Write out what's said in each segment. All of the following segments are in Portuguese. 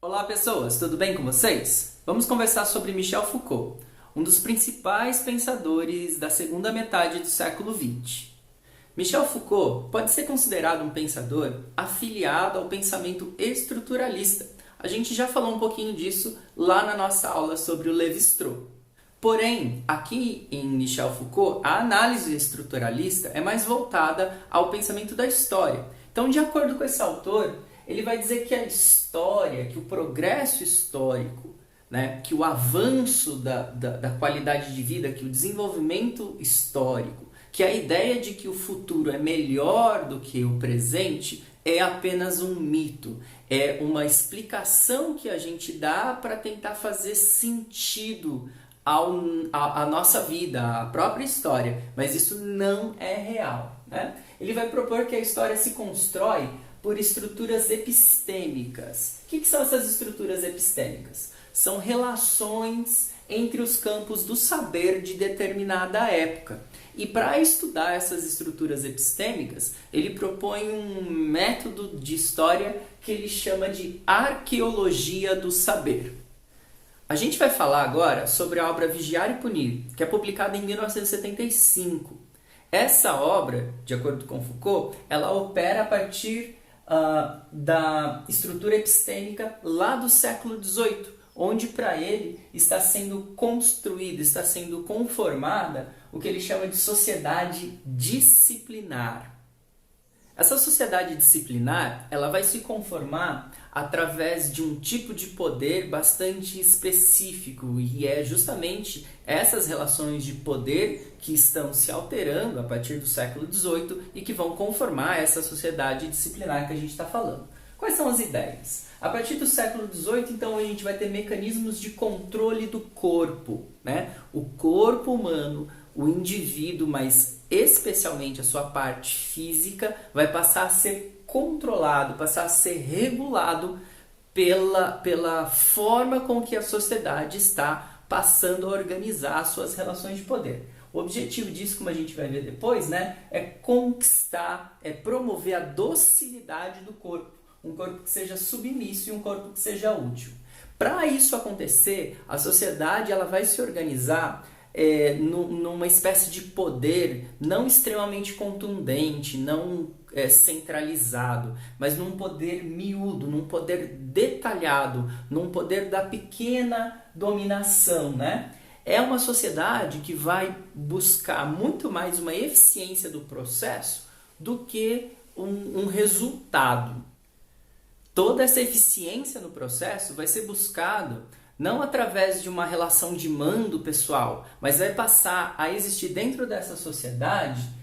Olá pessoas, tudo bem com vocês? Vamos conversar sobre Michel Foucault, um dos principais pensadores da segunda metade do século XX. Michel Foucault pode ser considerado um pensador afiliado ao pensamento estruturalista. A gente já falou um pouquinho disso lá na nossa aula sobre o Lévi-Strauss. Porém, aqui em Michel Foucault, a análise estruturalista é mais voltada ao pensamento da história. Então, de acordo com esse autor, ele vai dizer que a história, que o progresso histórico, né, que o avanço da qualidade de vida, que o desenvolvimento histórico, que a ideia de que o futuro é melhor do que o presente é apenas um mito, é uma explicação que a gente dá para tentar fazer sentido à nossa vida, à própria história, mas isso não é real, né? Ele vai propor que a história se constrói por estruturas epistêmicas. O que são essas estruturas epistêmicas? São relações entre os campos do saber de determinada época. E para estudar essas estruturas epistêmicas, ele propõe um método de história que ele chama de arqueologia do saber. A gente vai falar agora sobre a obra Vigiar e Punir, que é publicada em 1975. Essa obra, de acordo com Foucault, ela opera a partir da estrutura epistêmica lá do século XVIII, onde para ele está sendo construída, está sendo conformada o que ele chama de sociedade disciplinar. Essa sociedade disciplinar, ela vai se conformar através de um tipo de poder bastante específico, e é justamente essas relações de poder que estão se alterando a partir do século XVIII e que vão conformar essa sociedade disciplinar que a gente está falando. Quais são as ideias? A partir do século XVIII, então, a gente vai ter mecanismos de controle do corpo, né? O corpo humano, o indivíduo, mas especialmente a sua parte física, vai passar a ser controlado, passar a ser regulado pela forma com que a sociedade está passando a organizar as suas relações de poder. O objetivo disso, como a gente vai ver depois, né, é conquistar, é promover a docilidade do corpo. Um corpo que seja submisso e um corpo que seja útil. Para isso acontecer, a sociedade ela vai se organizar numa espécie de poder não extremamente contundente, não centralizado, mas num poder miúdo, num poder detalhado, num poder da pequena dominação, né? É uma sociedade que vai buscar muito mais uma eficiência do processo do que um resultado. Toda essa eficiência no processo vai ser buscado não através de uma relação de mando pessoal, mas vai passar a existir dentro dessa sociedade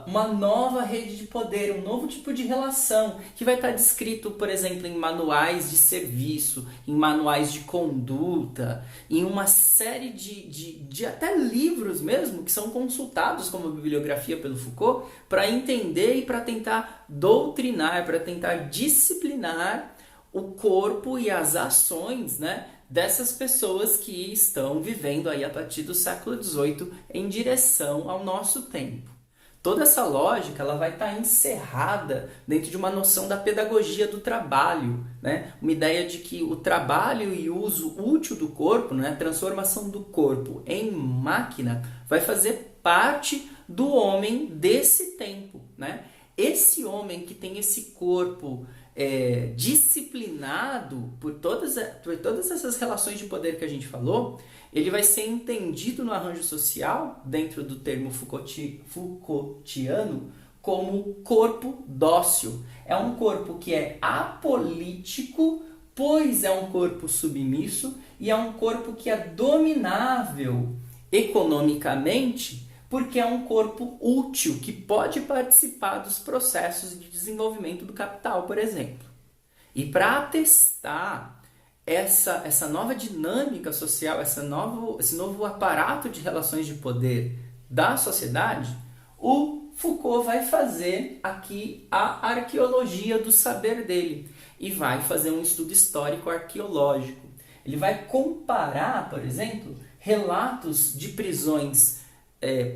uma nova rede de poder, um novo tipo de relação que vai estar descrito, por exemplo, em manuais de serviço, em manuais de conduta, em uma série de até livros mesmo que são consultados como bibliografia pelo Foucault para entender e para tentar doutrinar, para tentar disciplinar o corpo e as ações, né, dessas pessoas que estão vivendo aí a partir do século XVIII em direção ao nosso tempo. Toda essa lógica ela vai estar encerrada dentro de uma noção da pedagogia do trabalho, né? Uma ideia de que o trabalho e o uso útil do corpo, né? A transformação do corpo em máquina, vai fazer parte do homem desse tempo, né? Esse homem que tem esse corpo disciplinado por todas essas relações de poder que a gente falou, ele vai ser entendido no arranjo social, dentro do termo Foucaultiano, como corpo dócil. É um corpo que é apolítico, pois é um corpo submisso, e é um corpo que é dominável economicamente, porque é um corpo útil, que pode participar dos processos de desenvolvimento do capital, por exemplo. E para atestar essa nova dinâmica social, esse novo aparato de relações de poder da sociedade, o Foucault vai fazer aqui a arqueologia do saber dele e vai fazer um estudo histórico arqueológico. Ele vai comparar, por exemplo, relatos de prisões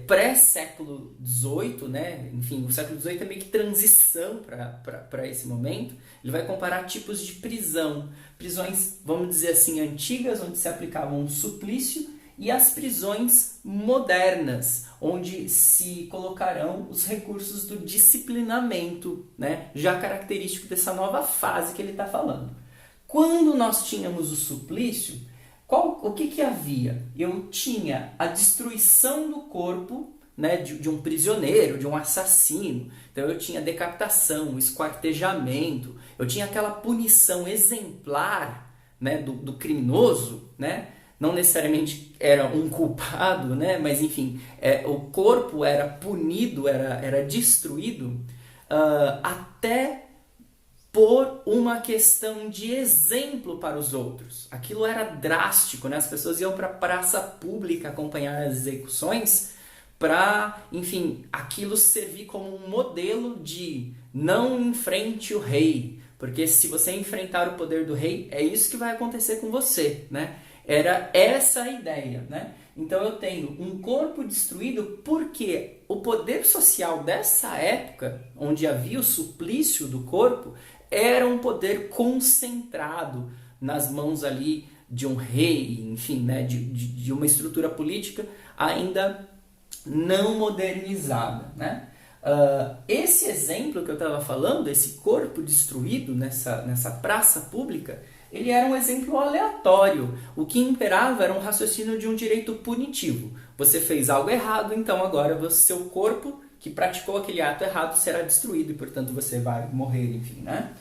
pré-século XVIII, né? Enfim, o século XVIII é meio que transição para esse momento. Ele vai comparar tipos de prisão. Prisões, vamos dizer assim, antigas, onde se aplicava um suplício, e as prisões modernas, onde se colocarão os recursos do disciplinamento, né? Já característico dessa nova fase que ele está falando. Quando nós tínhamos o suplício, o que havia? Eu tinha a destruição do corpo, né, de um prisioneiro, de um assassino. Então eu tinha decapitação, esquartejamento, eu tinha aquela punição exemplar, né, do criminoso, né? Não necessariamente era um culpado, né? Mas enfim, o corpo era punido, era destruído até por uma questão de exemplo para os outros. Aquilo era drástico, né? As pessoas iam para a praça pública acompanhar as execuções para, enfim, aquilo servir como um modelo de não enfrente o rei, porque se você enfrentar o poder do rei, é isso que vai acontecer com você, né? Era essa a ideia, né? Então eu tenho um corpo destruído porque o poder social dessa época, onde havia o suplício do corpo, era um poder concentrado nas mãos ali de um rei, enfim, né? de uma estrutura política ainda não modernizada, né? Esse exemplo que eu estava falando, esse corpo destruído nessa praça pública, ele era um exemplo aleatório. O que imperava era um raciocínio de um direito punitivo. Você fez algo errado, então agora seu corpo que praticou aquele ato errado será destruído e, portanto, você vai morrer, enfim, né?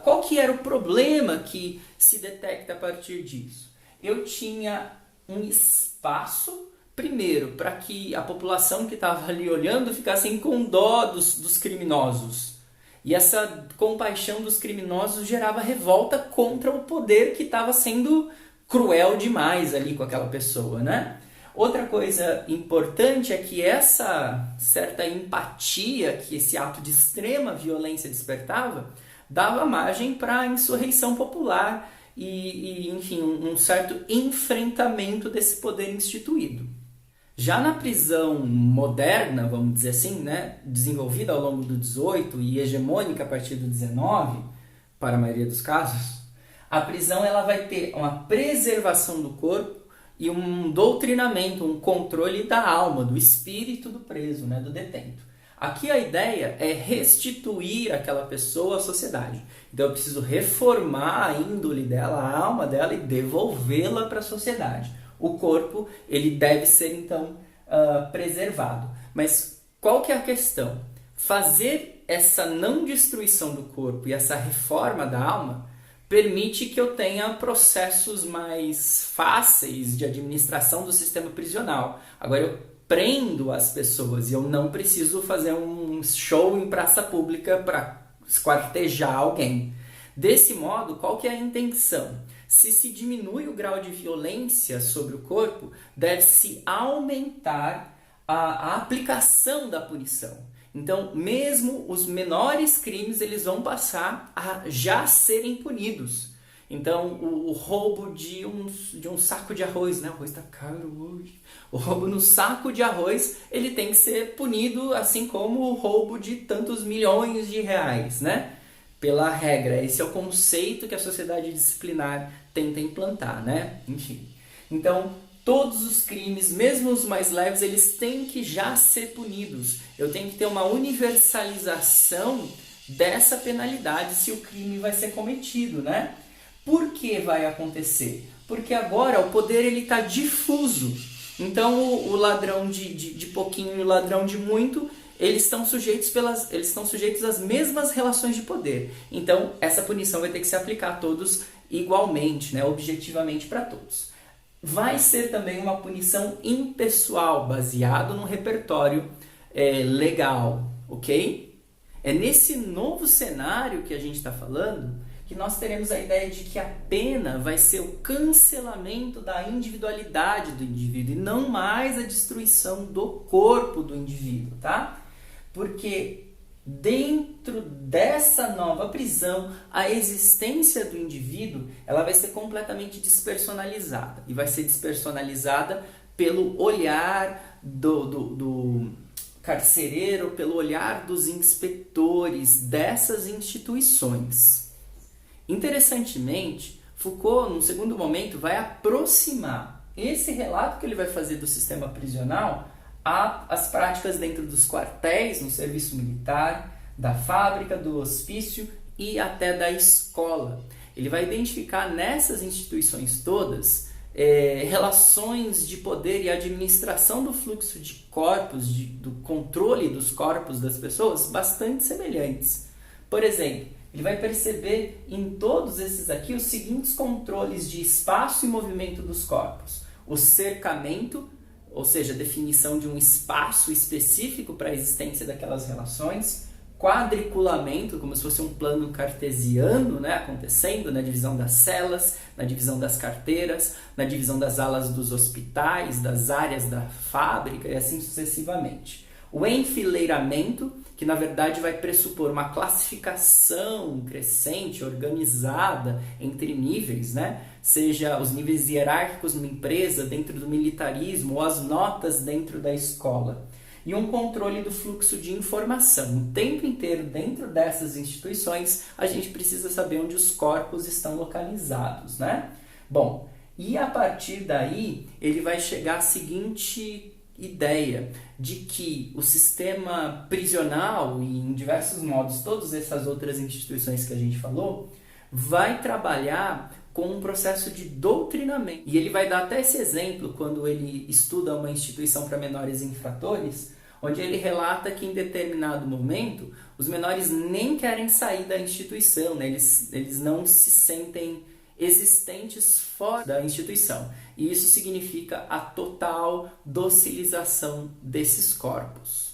Qual que era o problema que se detecta a partir disso? Eu tinha um espaço, primeiro, para que a população que estava ali olhando ficasse com dó dos criminosos. E essa compaixão dos criminosos gerava revolta contra o poder que estava sendo cruel demais ali com aquela pessoa, né? Outra coisa importante é que essa certa empatia que esse ato de extrema violência despertava dava margem para a insurreição popular e, enfim, um certo enfrentamento desse poder instituído. Já na prisão moderna, vamos dizer assim, né, desenvolvida ao longo do 18 e hegemônica a partir do 19, para a maioria dos casos, a prisão ela vai ter uma preservação do corpo e um doutrinamento, um controle da alma, do espírito do preso, né, do detento. Aqui a ideia é restituir aquela pessoa à sociedade. Então eu preciso reformar a índole dela, a alma dela e devolvê-la para a sociedade. O corpo ele deve ser então preservado. Mas qual que é a questão? Fazer essa não destruição do corpo e essa reforma da alma permite que eu tenha processos mais fáceis de administração do sistema prisional. Agora eu prendo as pessoas e eu não preciso fazer um show em praça pública para esquartejar alguém. Desse modo, qual que é a intenção? Se diminui o grau de violência sobre o corpo, deve-se aumentar a aplicação da punição. Então, mesmo os menores crimes, eles vão passar a já serem punidos. Então, o roubo de um saco de arroz, né? O arroz está caro hoje. O roubo no saco de arroz, ele tem que ser punido assim como o roubo de tantos milhões de reais, né? Pela regra. Esse é o conceito que a sociedade disciplinar tenta implantar, né? Enfim. Então, todos os crimes, mesmo os mais leves, eles têm que já ser punidos. Eu tenho que ter uma universalização dessa penalidade se o crime vai ser cometido, né? Por que vai acontecer? Porque agora o poder está difuso. Então o ladrão de pouquinho e o ladrão de muito, eles estão sujeitos às mesmas relações de poder. Então essa punição vai ter que se aplicar a todos igualmente, né? Objetivamente para todos. Vai ser também uma punição impessoal, baseado num repertório legal, ok? É nesse novo cenário que a gente está falando que nós teremos a ideia de que a pena vai ser o cancelamento da individualidade do indivíduo e não mais a destruição do corpo do indivíduo, tá? Porque dentro dessa nova prisão, a existência do indivíduo ela vai ser completamente despersonalizada e vai ser despersonalizada pelo olhar do carcereiro, pelo olhar dos inspetores dessas instituições. Interessantemente, Foucault, no segundo momento, vai aproximar esse relato que ele vai fazer do sistema prisional às práticas dentro dos quartéis, no serviço militar, da fábrica, do hospício e até da escola. Ele vai identificar nessas instituições todas relações de poder e administração do fluxo de corpos, do controle dos corpos das pessoas bastante semelhantes. Por exemplo, ele vai perceber em todos esses aqui os seguintes controles de espaço e movimento dos corpos. O cercamento, ou seja, a definição de um espaço específico para a existência daquelas relações. Quadriculamento, como se fosse um plano cartesiano, né, acontecendo na divisão das celas, na divisão das carteiras, na divisão das alas dos hospitais, das áreas da fábrica e assim sucessivamente. O enfileiramento, que na verdade vai pressupor uma classificação crescente, organizada entre níveis, né? Seja os níveis hierárquicos numa empresa, dentro do militarismo, ou as notas dentro da escola. E um controle do fluxo de informação. O tempo inteiro dentro dessas instituições, a gente precisa saber onde os corpos estão localizados, né? Bom, e a partir daí, ele vai chegar à seguinte ideia de que o sistema prisional e em diversos modos todas essas outras instituições que a gente falou vai trabalhar com um processo de doutrinamento. E ele vai dar até esse exemplo quando ele estuda uma instituição para menores infratores, onde ele relata que em determinado momento os menores nem querem sair da instituição, né? Eles não se sentem existentes fora da instituição. E isso significa a total docilização desses corpos.